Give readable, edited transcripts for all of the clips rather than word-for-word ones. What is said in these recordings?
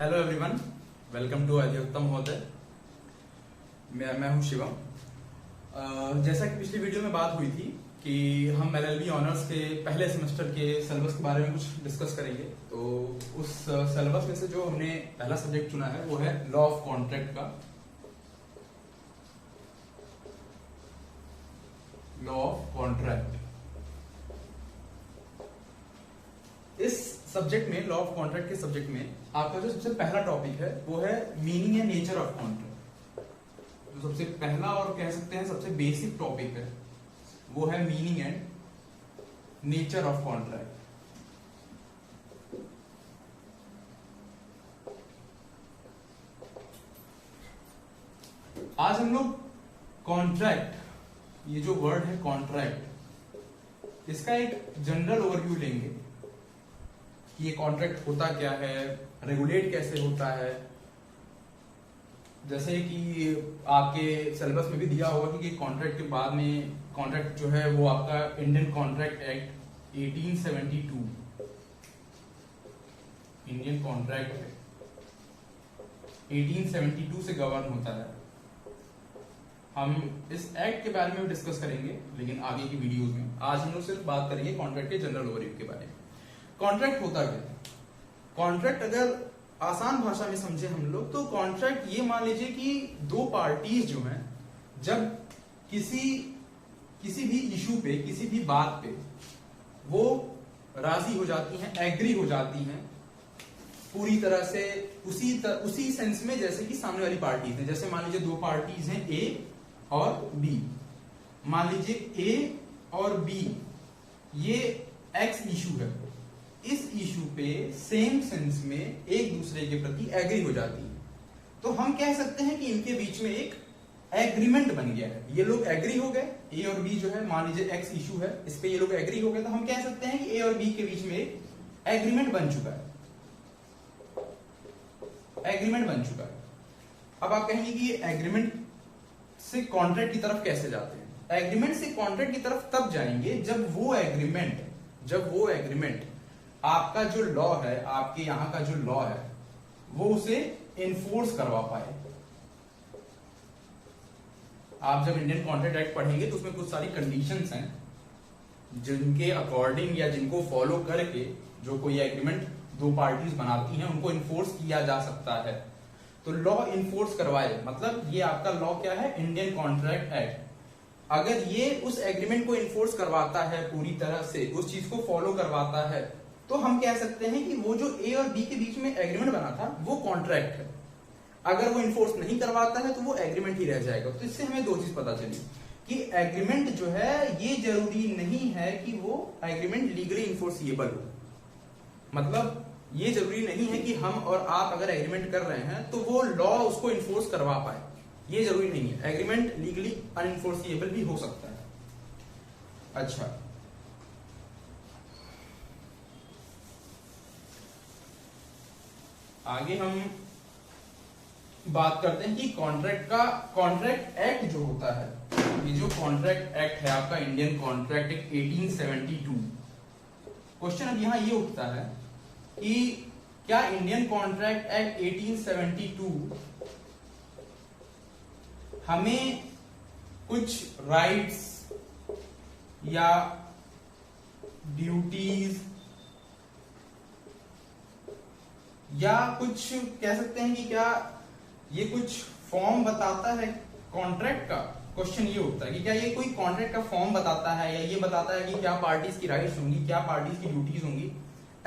Hello everyone, welcome to अधियोत्तम महोदय। मैं हूं शिवम। जैसा कि पिछली वीडियो में बात हुई थी कि हम एलएलबी ऑनर्स के पहले सेमेस्टर के सिलेबस के बारे में कुछ डिस्कस करेंगे। तो उस सिलेबस में से जो हमने पहला सब्जेक्ट चुना है वो है लॉ ऑफ कॉन्ट्रैक्ट का। लॉ ऑफ कॉन्ट्रैक्ट, इस सब्जेक्ट में, लॉ ऑफ कॉन्ट्रैक्ट के सब्जेक्ट में आपका जो सबसे पहला टॉपिक है वो है meaning and nature of contract. जो सबसे पहला और कह सकते हैं सबसे बेसिक टॉपिक है वो है meaning and nature of contract. आज हम लोग कॉन्ट्रैक्ट, ये जो वर्ड है कॉन्ट्रैक्ट, इसका एक जनरल ओवरव्यू लेंगे कि ये कॉन्ट्रैक्ट होता क्या है, रेगुलेट कैसे होता है। जैसे कि आपके सिलेबस में भी दिया होगा कि कॉन्ट्रैक्ट के बाद में कॉन्ट्रैक्ट जो है वो आपका Indian contract act 1872, Indian contract act 1872 से गवर्न होता है। हम इस एक्ट के बारे में भी डिस्कस करेंगे लेकिन आगे की वीडियोस में। आज हम लोग सिर्फ बात करेंगे कॉन्ट्रैक्ट के जनरल ओवरव्यू के बारे में। कॉन्ट्रैक्ट होता क्या है? कॉन्ट्रैक्ट अगर आसान भाषा में समझे हम लोग तो कॉन्ट्रैक्ट ये मान लीजिए कि दो पार्टीज जो हैं जब किसी भी इशू पे, किसी भी बात पे वो राजी हो जाती हैं, एग्री हो जाती हैं पूरी तरह से, उसी सेंस में जैसे कि सामने वाली पार्टीज हैं। जैसे मान लीजिए दो पार्टीज हैं ए और बी। मान लीजिए ए और बी ये एक्स इशू है, इस इशू पे सेम सेंस में एक दूसरे के प्रति एग्री हो जाती है, तो हम कह सकते हैं कि इनके बीच में एक एग्रीमेंट बन गया है। ये लोग एग्री हो गए, ए और बी जो है, मान लीजिए एक्स इशू है, इस पे ये लोग एग्री हो गए, तो हम कह सकते हैं कि ए और बी के बीच में एक एग्रीमेंट बन चुका है। एग्रीमेंट बन चुका है। अब आप कहेंगे कि ये एग्रीमेंट से कॉन्ट्रैक्ट की तरफ कैसे जाते हैं? एग्रीमेंट से कॉन्ट्रैक्ट की तरफ तब जाएंगे जब वो एग्रीमेंट आपका जो लॉ है, आपके यहां का जो लॉ है, वो उसे इन्फोर्स करवा पाए। आप जब इंडियन कॉन्ट्रैक्ट एक्ट पढ़ेंगे तो उसमें कुछ सारी कंडीशंस हैं जिनके अकॉर्डिंग या जिनको फॉलो करके जो कोई एग्रीमेंट दो पार्टीज बनाती हैं उनको इन्फोर्स किया जा सकता है। तो लॉ इन्फोर्स करवाए, मतलब ये आपका लॉ क्या है? Indian contract act. अगर ये उस एग्रीमेंट को इन्फोर्स करवाता है, पूरी तरह से उस चीज को फॉलो करवाता है, तो हम कह सकते हैं कि वो जो ए और बी के बीच में एग्रीमेंट बना था वो कॉन्ट्रैक्ट है। अगर वो इन्फोर्स नहीं करवाता है तो वो एग्रीमेंट ही रह जाएगा। तो इससे हमें दो चीज पता चली कि एग्रीमेंट जो है ये जरूरी नहीं है कि वो एग्रीमेंट लीगली इन्फोर्सिएबल हो। मतलब ये जरूरी नहीं है कि हम और आप अगर एग्रीमेंट कर रहे हैं तो वो लॉ उसको इन्फोर्स करवा पाए, ये जरूरी नहीं है। एग्रीमेंट लीगली अनइन्फोर्सिएबल भी हो सकता है। अच्छा, आगे हम बात करते हैं कि कॉन्ट्रैक्ट एक्ट जो होता है, ये जो कॉन्ट्रैक्ट एक्ट है आपका इंडियन कॉन्ट्रैक्ट एक्ट 1872। क्वेश्चन अब यहां ये उठता है कि क्या इंडियन कॉन्ट्रैक्ट एक्ट 1872 हमें कुछ राइट्स या ड्यूटीज या कुछ कह सकते हैं कि क्या ये कुछ फॉर्म बताता है कॉन्ट्रैक्ट का? क्वेश्चन ये उठता है कि क्या ये कोई कॉन्ट्रैक्ट का फॉर्म बताता है या ये बताता है कि क्या पार्टीज की राइट्स होंगी, क्या पार्टीज की ड्यूटीज होंगी?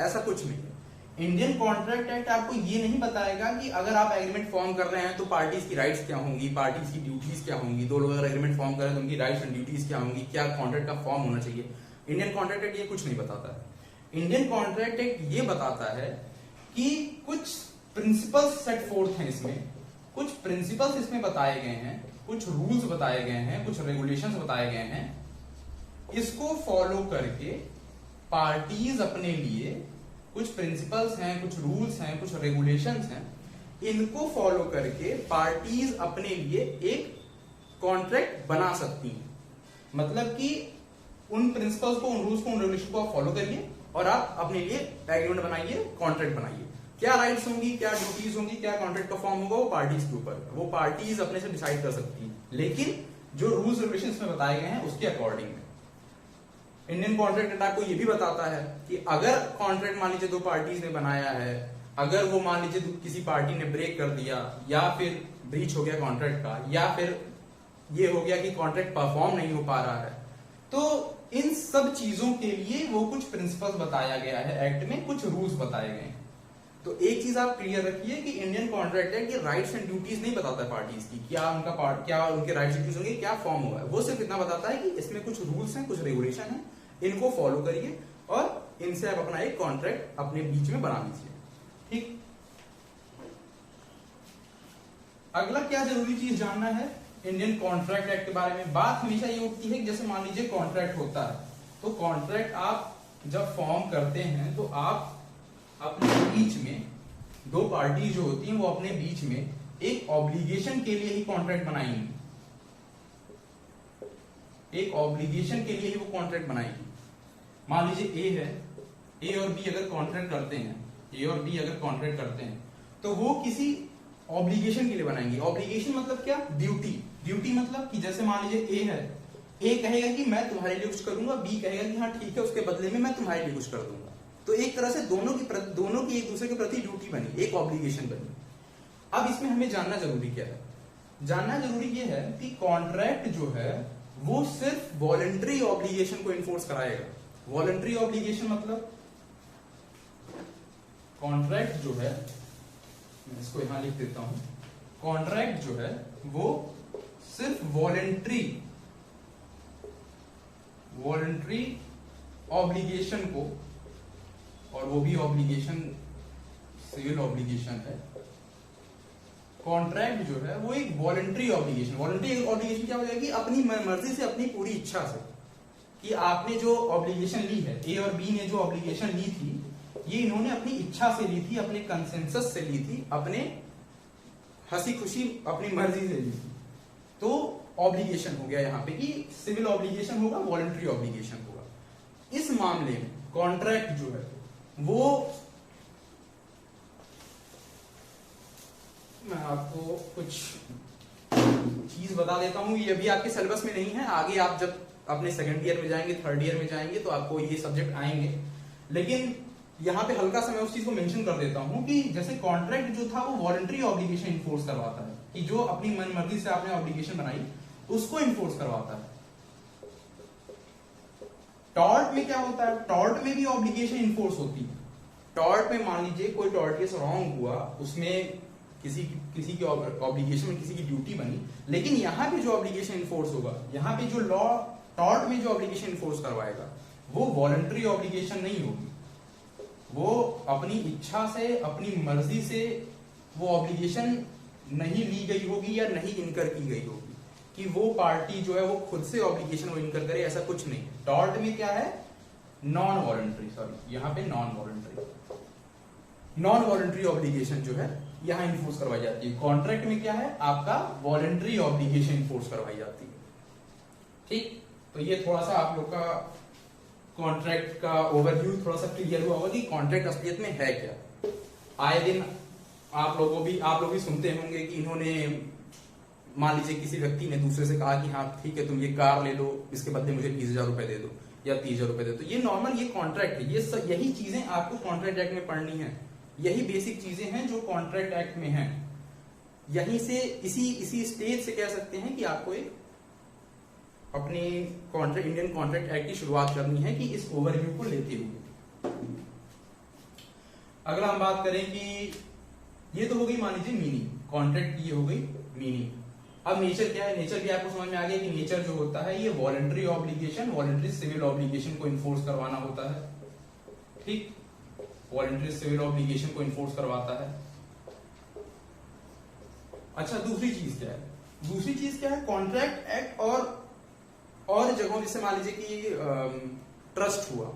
ऐसा कुछ नहीं है। इंडियन कॉन्ट्रैक्ट एक्ट आपको ये नहीं बताएगा कि अगर आप एग्रीमेंट फॉर्म कर रहे हैं तो पार्टीज की राइट्स क्या होंगी, पार्टीज की ड्यूटीज क्या होंगी। दो लोग अगर एग्रीमेंट फॉर्म कर रहे हैं तो उनकी राइट्स एंड ड्यूटीज क्या होंगी, क्या कॉन्ट्रैक्ट का फॉर्म होना चाहिए। इंडियन कॉन्ट्रैक्ट एक्ट ये कुछ नहीं बताता है। इंडियन कॉन्ट्रैक्ट एक्ट ये बताता है कि कुछ प्रिंसिपल्स सेट फोर्थ हैं इसमें, कुछ प्रिंसिपल्स इसमें बताए गए हैं, कुछ रूल्स बताए गए हैं, कुछ रेगुलेशंस बताए गए हैं। इसको फॉलो करके पार्टीज अपने लिए, कुछ प्रिंसिपल्स हैं, कुछ रूल्स हैं, कुछ रेगुलेशंस हैं, इनको फॉलो करके पार्टीज अपने लिए एक कॉन्ट्रैक्ट बना सकती हैं। मतलब कि उन प्रिंसिपल्स को, उन रूल्स को, उन रेगुलेशन को आप फॉलो करिए और आप अपने लिए एग्रीमेंट बनाइए, कॉन्ट्रैक्ट बनाइए। क्या राइट्स होंगी, क्या ड्यूटीज होंगी, क्या कॉन्ट्रैक्ट का फॉर्म होगा, वो पार्टीज के ऊपर, वो पार्टीज अपने से डिसाइड कर सकती हैं, लेकिन जो रूल्स रेगुलेशंस में बताए गए हैं उसके अकॉर्डिंग है। इंडियन कॉन्ट्रैक्ट एक्ट आपको ये भी बताता है कि अगर कॉन्ट्रैक्ट मान लीजिए दो पार्टीज ने बनाया है, अगर वो मान लीजिए किसी पार्टी ने ब्रेक कर दिया, या फिर ब्रीच हो गया कॉन्ट्रैक्ट का, या फिर ये हो गया कि कॉन्ट्रैक्ट परफॉर्म नहीं हो पा रहा है, तो इन सब चीजों के लिए वो कुछ प्रिंसिपल्स बताया गया है एक्ट में, कुछ रूल्स बताए गए हैं। तो एक चीज आप क्लियर रखिए कि इंडियन कॉन्ट्रैक्ट एक्ट ये राइट्स एंड ड्यूटीज नहीं बताता है पार्टीज की, क्या उनके राइट्स ड्यूटीज होंगे, क्या फॉर्म होगा। वो सिर्फ इतना बताता है कि इसमें कुछ रूल्स हैं, कुछ रेगुलेशन है, इनको फॉलो करिए और इनसे आप अपना एक कॉन्ट्रैक्ट अपने बीच में बना लीजिए। ठीक, अगला क्या जरूरी चीज जानना है इंडियन कॉन्ट्रैक्ट एक्ट के बारे में। बात हमेशा ये उठती है कि जैसे मान लीजिए कॉन्ट्रैक्ट होता है, तो कॉन्ट्रैक्ट आप जब फॉर्म करते हैं तो आप अपने बीच में दो पार्टी जो होती हैं वो अपने बीच में एक ऑब्लिगेशन के लिए ही कॉन्ट्रैक्ट बनाएंगी, एक ऑब्लिगेशन के लिए ही वो कॉन्ट्रैक्ट बनाएंगी। मान लीजिए ए है, ए और बी अगर कॉन्ट्रैक्ट करते हैं, ए और बी अगर कॉन्ट्रैक्ट करते हैं तो वो किसी ऑब्लिगेशन के लिए बनाएंगे। ऑब्लिगेशन मतलब क्या, ड्यूटी। ड्यूटी मतलब कि जैसे मान लीजिए ए है, ए कहेगा कि मैं तुम्हारे लिए कुछ करूंगा, बी कहेगा कि हाँ ठीक है उसके बदले में मैं तुम्हारे लिए कुछ कर दूंगा। तो एक तरह से दोनों की एक दूसरे के प्रति ड्यूटी बनी, एक ऑब्लिगेशन बनी। अब इसमें हमें जानना जरूरी क्या है, जानना जरूरी ये है कि कॉन्ट्रैक्ट जो है वो सिर्फ वॉलंटरी ऑब्लिगेशन को इन्फोर्स कराएगा। वॉलंटरी ऑब्लिगेशन मतलब कॉन्ट्रैक्ट जो है, मैं इसको यहां लिख देता हूं, कॉन्ट्रैक्ट जो है वो सिर्फ वॉलंटरी ऑब्लिगेशन को, और वो भी ऑब्लिगेशन सिविल ऑब्लिगेशन है। कॉन्ट्रैक्ट जो है वो एक वॉलंटरी ऑब्लिगेशन, वॉलंटरी ऑब्लिगेशन क्या हो जाएगी, अपनी मर्जी से, अपनी पूरी इच्छा से, कि आपने जो ऑब्लिगेशन ली है, ए और बी ने जो ऑब्लिगेशन ली थी, ये इन्होंने अपनी इच्छा से ली थी, अपने कंसेंसस से ली थी, अपने हंसी खुशी अपनी मर्जी से ली थी। तो ऑब्लिगेशन हो गया यहां पे कि सिविल ऑब्लिगेशन होगा, वॉलंटरी ऑब्लिगेशन होगा। इस मामले में कॉन्ट्रैक्ट जो है वो, मैं आपको कुछ चीज बता देता हूं, ये अभी आपके सिलेबस में नहीं है, आगे आप जब अपने सेकंड ईयर में जाएंगे, थर्ड ईयर में जाएंगे तो आपको ये सब्जेक्ट आएंगे। लेकिन यहां पे हल्का सा मैं उस चीज को मेंशन कर देता हूं कि जैसे कॉन्ट्रैक्ट जो था वो वॉलंटरी ऑब्लिगेशन इन्फोर्स करवाता है, कि जो अपनी मन मर्जी से आपने ऑब्लिगेशन बनाई उसको इन्फोर्स करवाता है। टॉर्ट में क्या होता है, टॉर्ट में भी ऑब्लिगेशन इन्फोर्स होती है। टॉर्ट में मान लीजिए कोई टॉर्टियस रॉन्ग हुआ, उसमें किसी की ऑब्लिगेशन में किसी की ड्यूटी बनी, लेकिन यहां पे जो ऑब्लिगेशन इन्फोर्स होगा, यहां पे जो लॉ टॉर्ट में जो ऑब्लिगेशन इन्फोर्स करवाएगा वो वॉलंटरी ऑब्लिगेशन नहीं होगी, वो अपनी इच्छा से, अपनी मर्जी से वो ऑब्लिगेशन नहीं ली गई होगी या नहीं इनकर की गई होगी, कि वो पार्टी जो है वो खुद से ऑब्लिगेशन वो इनकर करे, ऐसा कुछ नहीं। टॉर्ट में क्या है, नॉन वॉलंटरी, सॉरी यहाँ पे नॉन वॉलंटरी ऑब्लिगेशन जो है यहां इन्फोर्स करवाई जाती है। कॉन्ट्रैक्ट में क्या है, आपका वॉलंटरी ऑब्लिगेशन इन्फोर्स करवाई जाती है। ठीक, तो ये थोड़ा सा आप लोग का कॉन्ट्रैक्ट का ओवरव्यू थोड़ा सा क्लियर हुआ होगा कि कॉन्ट्रैक्ट असलियत में है क्या। आए दिन आप लोग भी सुनते होंगे कि इन्होंने, मान लीजिए किसी व्यक्ति ने दूसरे से कहा कि हाँ ठीक है तुम ये कार ले लो, इसके बदले मुझे 20,000 रुपए दे दो या 30,000 रुपए दे दो। ये नॉर्मल, ये कॉन्ट्रैक्ट है, यही चीजें आपको कॉन्ट्रैक्ट एक्ट में पढ़नी है, यही बेसिक चीजें हैं जो कॉन्ट्रैक्ट एक्ट में हैं। यहीं से इसी स्टेज से कह सकते हैं कि आपको एक अपने इंडियन कॉन्ट्रैक्ट एक्ट की शुरुआत करनी है, कि इस ओवरव्यू को लेते हुए। अगला हम बात करें कि ये तो हो गई मान लीजिए मीनिंग, कॉन्ट्रैक्ट की हो गई मीनिंग। अब नेचर क्या है, नेचर भी आपको समझ में आ गया कि नेचर जो होता है ये voluntary obligation, voluntary civil obligation को इन्फोर्स करवाना होता है। ठीक, वॉलंटरी सिविल ऑब्लिगेशन को इन्फोर्स करवाता है। अच्छा, दूसरी चीज क्या है, दूसरी चीज क्या है, कॉन्ट्रैक्ट एक्ट और जगहों, जैसे मान लीजिए कि ट्रस्ट हुआ।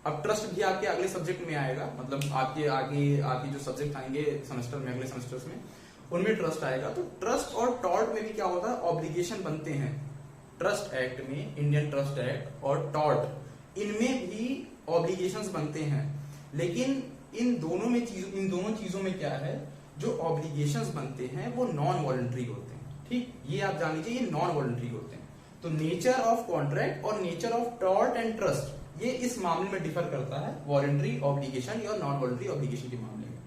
अब ट्रस्ट भी आपके अगले सब्जेक्ट में आएगा, मतलब आपके आगे जो सब्जेक्ट आएंगे सेमेस्टर में, अगले सेमेस्टर्स में, उनमें ट्रस्ट आएगा। तो ट्रस्ट और टॉर्ट में भी क्या होता है, ऑब्लिगेशन बनते हैं। ट्रस्ट एक्ट में, इंडियन ट्रस्ट एक्ट और टॉर्ट, इनमें भी ऑब्लिगेशंस बनते हैं। लेकिन इन दोनों चीजों में क्या है, जो ऑब्लिगेशंस बनते हैं वो नॉन वॉलंटरी होते हैं। ठीक, ये आप जान लीजिए, ये नॉन वॉलंटरी होते हैं। तो नेचर ऑफ कॉन्ट्रैक्ट और nature of tort and trust, ये इस मामले में डिफर करता है वॉलंटरी ऑब्लिगेशन या नॉन वॉलंटरी ऑब्लिगेशन के मामले में।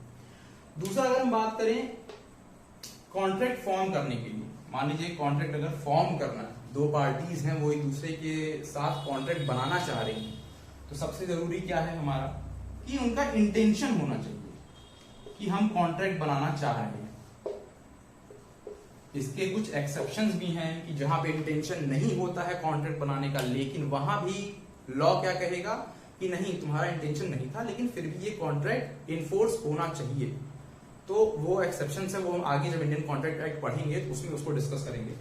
दूसरा, अगर हम बात करें कॉन्ट्रैक्ट फॉर्म करने के लिए, मान लीजिए कॉन्ट्रैक्ट अगर फॉर्म करना है, दो पार्टीज हैं वो एक दूसरे के साथ कॉन्ट्रैक्ट बनाना चाह रही हैं, तो सबसे जरूरी क्या है हमारा, कि उनका इंटेंशन होना चाहिए कि हम कॉन्ट्रैक्ट बनाना चाह रहे हैं। इसके कुछ एक्सेप्शंस भी हैं कि जहां पे इंटेंशन नहीं होता है कॉन्ट्रैक्ट बनाने का, लेकिन वहां भी लॉ क्या कहेगा कि नहीं, तुम्हारा इंटेंशन नहीं था लेकिन फिर भी ये कॉन्ट्रैक्ट इन्फोर्स होना चाहिए। तो वो एक्सेप्शंस है, वो हम आगे जब इंडियन कॉन्ट्रैक्ट एक्ट पढ़ेंगे तो उसमें उसको डिस्कस करेंगे।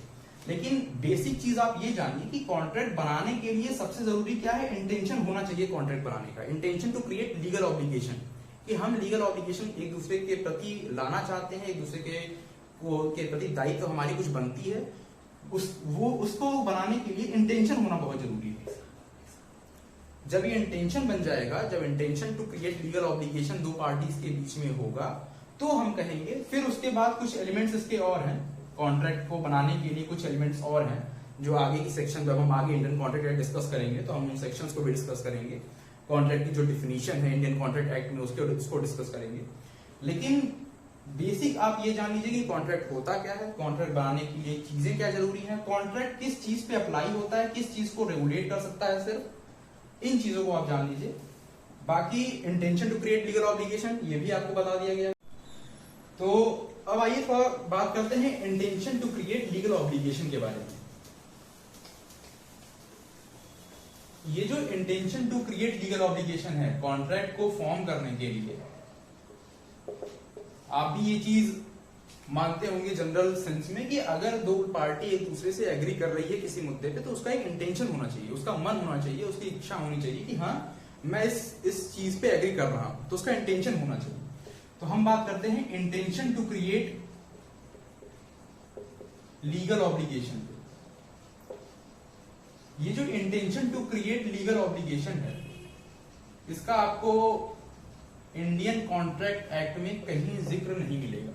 लेकिन बेसिक चीज आप ये जानिए कि कॉन्ट्रैक्ट बनाने के लिए सबसे जरूरी क्या है, इंटेंशन होना चाहिए कॉन्ट्रैक्ट बनाने का। Intention to create legal obligation, कि हम लीगल ऑब्लिगेशन एक दूसरे के प्रति लाना चाहते हैं, एक दूसरे के प्रति दायित्व हमारी कुछ बनती है, उसको बनाने के लिए इंटेंशन होना बहुत जरूरी है। जब ये इंटेंशन बन जाएगा, जब intention to create legal obligation दो पार्टीज के बीच में होगा, तो हम कहेंगे। फिर उसके बाद कुछ एलिमेंट्स इसके और हैं, कॉन्ट्रैक्ट को बनाने के लिए कुछ एलिमेंट्स और हैं, जो आगे की सेक्शन जब हम आगे इंडियन कॉन्ट्रैक्ट एक्ट डिस्कस करेंगे तो हम उन सेक्शंस को भी डिस्कस करेंगे। कॉन्ट्रैक्ट की जो डिफिनीशन है इंडियन कॉन्ट्रैक्ट एक्ट में उसको डिस्कस करेंगे। लेकिन बेसिक आप ये जान लीजिए कि कॉन्ट्रैक्ट होता क्या है, कॉन्ट्रैक्ट बनाने के लिए चीजें क्या जरूरी है, कॉन्ट्रैक्ट किस चीज पे अप्लाई होता है, किस चीज को रेगुलेट कर सकता है, सिर्फ इन चीजों को आप जान लीजिए। बाकी intention to create legal obligation ये भी आपको बता दिया गया। तो अब आइए थोड़ा बात करते हैं intention to create legal obligation के बारे में। ये जो intention to create legal obligation है कॉन्ट्रैक्ट को फॉर्म करने के लिए, आप भी ये चीज मानते होंगे जनरल सेंस में कि अगर दो पार्टी एक दूसरे से एग्री कर रही है किसी मुद्दे पे, तो उसका एक इंटेंशन होना चाहिए, उसका मन होना चाहिए, उसकी इच्छा होनी चाहिए कि हाँ मैं इस चीज पे एग्री कर रहा हूं, तो उसका इंटेंशन होना चाहिए। तो हम बात करते हैं intention to create legal obligation पे। ये जो intention to create legal obligation है, इसका आपको इंडियन कॉन्ट्रैक्ट एक्ट में कहीं जिक्र नहीं मिलेगा।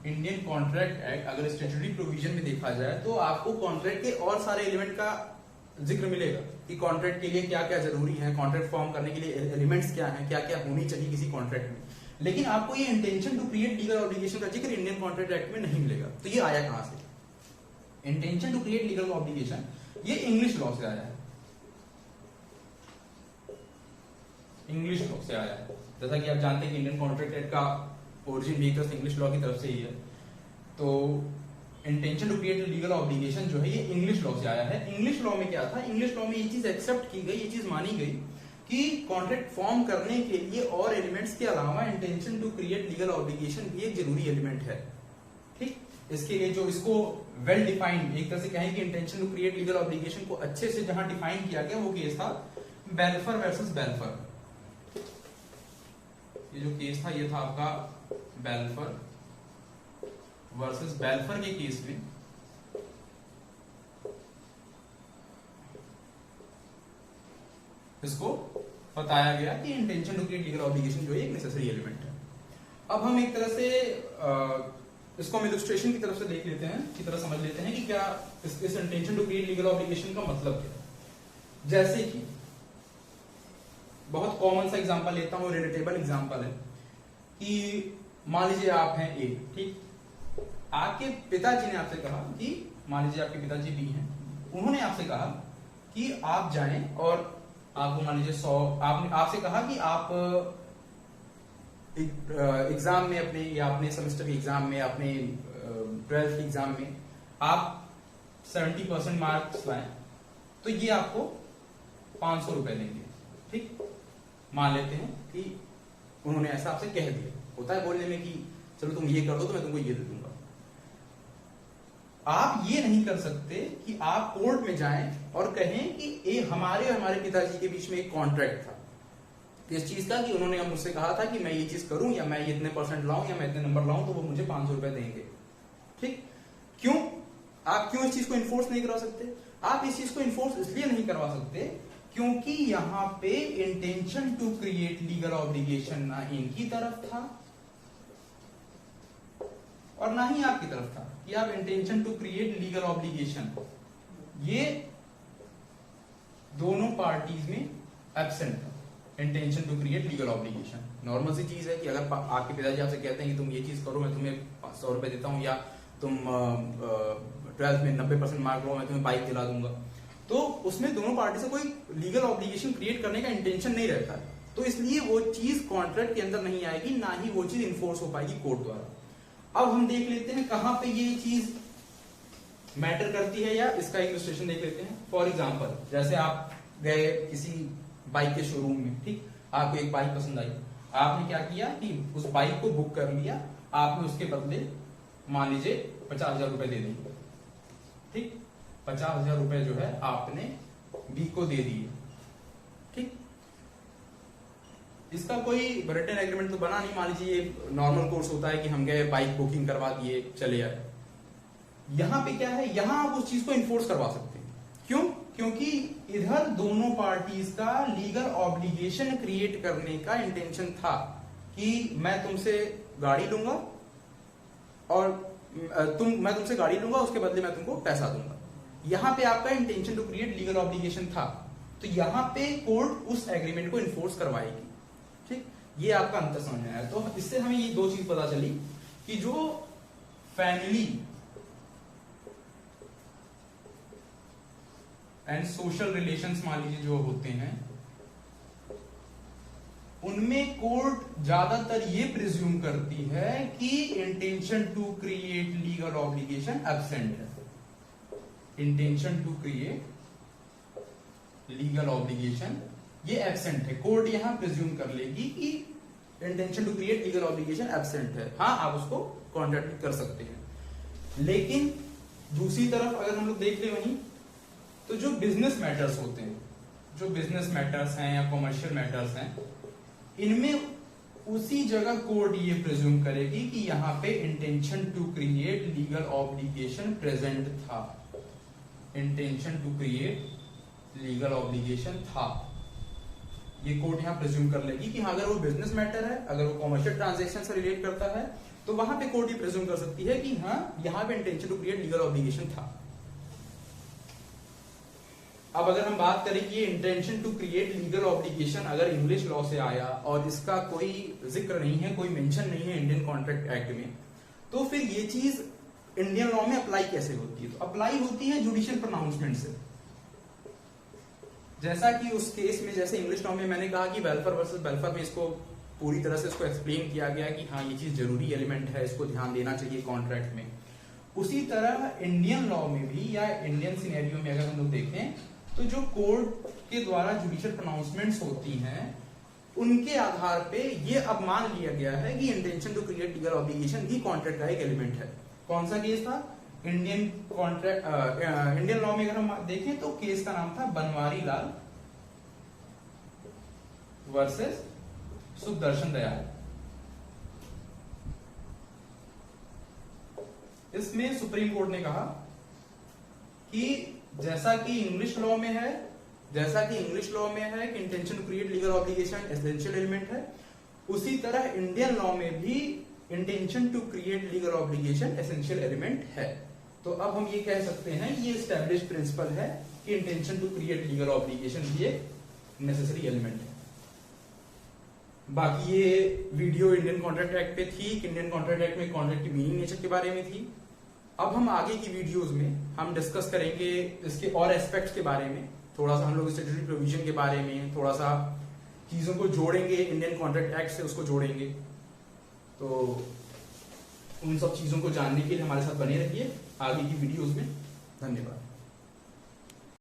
इंडियन कॉन्ट्रैक्ट एक्ट अगर स्टैट्यूटरी प्रोविजन में देखा जाए तो आपको कॉन्ट्रैक्ट के और सारे एलिमेंट का जिक्र मिलेगा कि कॉन्ट्रैक्ट के लिए क्या क्या जरूरी है, कॉन्ट्रैक्ट फॉर्म करने के लिए एलिमेंट्स क्या हैं, क्या क्या होनी चाहिए किसी कॉन्ट्रैक्ट में। लेकिन आपको ये intention to create legal obligation का जिक्र इंडियन कॉन्ट्रैक्ट एक्ट में नहीं मिलेगा। तो ये आया कहां से? Intention to create legal obligation ये इंग्लिश लॉ से आया है, इंग्लिश लॉ से आया है। जैसा कि आप जानते हैं कि इंडियन कॉन्ट्रैक्ट एक्ट का ओरिजिन भी इंग्लिश लॉ की तरफ से ही है। तो intention to create legal obligation जो है ये इंग्लिश लॉ से आया है। इंग्लिश लॉ में क्या था, इंग्लिश लॉ में ये चीज एक्सेप्ट की गई, ये चीज मानी गई कि कॉन्ट्रैक्ट फॉर्म करने के लिए और एलिमेंट्स के अलावा intention to create legal obligation भी एक जरूरी एलिमेंट है। ठीक, इसके लिए जो इसको वेल डिफाइंड, एक तरह से कहें कि intention to create legal obligation को अच्छे से जहां डिफाइन किया गया वो केस था बेल्फर वर्सेस बेल्फर। ये जो केस था ये था आपका बेल्फर वर्सेस बेल्फर के केस में इसको बताया गया कि intention to create legal obligation जो है एक नेसेसरी एलिमेंट है। अब हम एक तरह से इसको हम इलस्ट्रेशन की तरफ से देख लेते हैं, की तरह समझ लेते हैं कि क्या इस intention to create legal obligation का मतलब क्या है। जैसे कि बहुत कॉमन सा एग्जांपल लेता हूं, रिलेटेबल एग्जांपल है कि मान लीजिए आप हैं ए, ठीक, आपके पिताजी ने आपसे कहा कि मान लीजिए आपके पिताजी बी हैं, उन्होंने आपसे कहा कि आप जाएं और आपको मान लीजिए 100, आपसे कहा कि आप एग्जाम में अपने या अपने सेमेस्टर के एग्जाम में, अपने 12th के एग्जाम में आप 70% मार्क्स लाएं तो ये आपको 500 रुपए देंगे। ठीक, मान लेते हैं कि उन्होंने ऐसा आपसे कह दिया। होता है बोलने में कि चलो तुम ये कर दो तो मैं तुमको ये दे दूंगा। आप ये नहीं कर सकते कि आप कोर्ट में जाएं और कहें कि ये हमारे पिताजी के बीच में एक कॉन्ट्रैक्ट था इस चीज का कि उन्होंने मुझसे कहा था कि मैं ये चीज करूं या मैं ये इतने % लाऊं या मैं इतने नंबर लाऊं तो वो मुझे 500 रुपए देंगे। ठीक, क्यों? आप क्यों इस चीज को इन्फोर्स नहीं करवा सकते? आप इस चीज को इन्फोर्स इसलिए नहीं करवा सकते क्योंकि यहां पे intention to create legal obligation ना इनकी तरफ था और ना ही आपकी तरफ था कि आप intention to create legal obligation, ये दोनों पार्टीज में एब्सेंट था intention to create legal obligation. Normal सी चीज है कि अगर आपके पिताजी आपसे कहते हैं कि तुम ये चीज करो, मैं तुम्हें 100 रुपए देता हूं, या तुम 12th में 90% मार्क लो, मैं तुम्हें बाइक दिला दूंगा, तो उसमें दोनों पार्टी से कोई लीगल ऑब्लिगेशन क्रिएट करने का इंटेंशन नहीं रहता है, तो इसलिए वो चीज कॉन्ट्रैक्ट के अंदर नहीं आएगी, ना ही वो चीज इन्फोर्स हो पाएगी कोर्ट द्वारा। अब हम देख लेते हैं कहां पे ये चीज मैटर करती है, या इसका इलस्ट्रेशन देख लेते हैं। फॉर एग्जाम्पल, जैसे आप गए किसी बाइक के शोरूम में, ठीक, आपको एक बाइक पसंद आई, आपने क्या किया कि उस बाइक को बुक कर लिया, आपने उसके बदले मान लीजिए 50,000 रुपए दे दिए, ठीक, 50,000 रुपए जो है आपने बी को दे दिए, ठीक। इसका कोई रिटन एग्रीमेंट तो बना नहीं, मान लीजिए ये नॉर्मल कोर्स होता है कि हम गए बाइक बुकिंग करवा दिए चले आए। यहां पे क्या है, यहां आप उस चीज को इन्फोर्स करवा सकते हैं। क्यों? क्योंकि इधर दोनों पार्टीज का लीगल ऑब्लिगेशन क्रिएट करने का इंटेंशन था कि मैं तुमसे गाड़ी लूंगा और मैं तुमसे गाड़ी लूंगा, उसके बदले मैं तुमको पैसा दूंगा। यहां पे आपका intention to create legal obligation था, तो यहां पे कोर्ट उस एग्रीमेंट को इन्फोर्स करवाएगी, ठीक। ये आपका अंतर समझ में आया। तो इससे हमें ये दो चीज पता चली कि जो फैमिली एंड सोशल रिलेशंस मान लीजिए जो होते हैं, उनमें कोर्ट ज्यादातर ये प्रिज्यूम करती है कि intention to create legal obligation absent है। Intention to create legal obligation ये एब्सेंट है, कोर्ट यहां प्रिज्यूम कर लेगी कि intention to create legal obligation absent है। हाँ, आप उसको कॉन्ट्रैक्ट कर सकते हैं, लेकिन दूसरी तरफ अगर हम लोग देख ले वहीं, तो जो बिजनेस मैटर्स होते हैं, जो बिजनेस मैटर्स हैं या कॉमर्शियल मैटर्स हैं, इनमें उसी जगह कोर्ट ये प्रिज्यूम करेगी कि यहां पे intention to create legal obligation present था, intention to create legal obligation था। ये कोर्ट यहां प्रिज्यूम कर लेगी कि हाँ, अगर वो बिजनेस मैटर है, अगर वो कॉमर्शियल ट्रांजेक्शन से रिलेट करता है, तो वहां पे कोर्ट ये प्रिज्यूम कर सकती है कि हाँ, यहां पे intention to create legal obligation था। अब अगर हम बात करें कि ये intention to create legal obligation अगर इंग्लिश लॉ से आया और इसका कोई जिक्र नहीं है, कोई मेंशन नहीं है इंडियन कॉन्ट्रैक्ट एक्ट में, तो फिर ये चीज इंडियन लॉ में अप्लाई कैसे होती है? तो अप्लाई होती है जुडिशियल प्रोनाउंसमेंट से। जैसा कि उस केस में, जैसे इंग्लिश लॉ में मैंने कहा कि वेलफेयर वर्सेस वेलफेयर में इसको पूरी तरह से इसको एक्सप्लेन किया गया कि हाँ, ये चीज जरूरी एलिमेंट है, इसको ध्यान देना चाहिए कॉन्ट्रैक्ट में। उसी तरह इंडियन लॉ में भी या इंडियन सिनेरियो में अगर हम लोग देखें, तो जो कोर्ट के द्वारा जुडिशियल प्रोनाउंसमेंट्स होती हैं, उनके आधार पे ये अब मान लिया गया है कि intention to create legal obligation भी कॉन्ट्रैक्ट का एक एलिमेंट है। कौन सा केस था? इंडियन लॉ में अगर हम देखें तो केस का नाम था बनवारी लाल वर्सेस सुदर्शन दयाल। इसमें सुप्रीम कोर्ट ने कहा कि जैसा कि इंग्लिश लॉ में है कि intention to create legal obligation essential element है, उसी तरह इंडियन लॉ में भी intention to create legal obligation essential element है। तो अब हम ये कह सकते हैं, ये एस्टैब्लिश्ड प्रिंसिपल है कि intention to create legal obligation भी एक नेसेसरी एलिमेंट है। बाकी ये वीडियो इंडियन कॉन्ट्रैक्ट एक्ट पे थी, इंडियन कॉन्ट्रैक्ट एक्ट में कॉन्ट्रैक्ट की मीनिंग नेचर के बारे में थी। अब हम आगे की वीडियोस में हम डिस्कस करेंगे इसके और एस्पेक्ट्स के बारे में, थोड़ा सा हम लोग स्टैट्यूटरी प्रोविजन के बारे में थोड़ा सा चीजों को जोड़ेंगे, इंडियन कॉन्ट्रैक्ट एक्ट से उसको जोड़ेंगे। तो उन सब चीजों को जानने के लिए हमारे साथ बने रहिए आगे की वीडियोस में। धन्यवाद।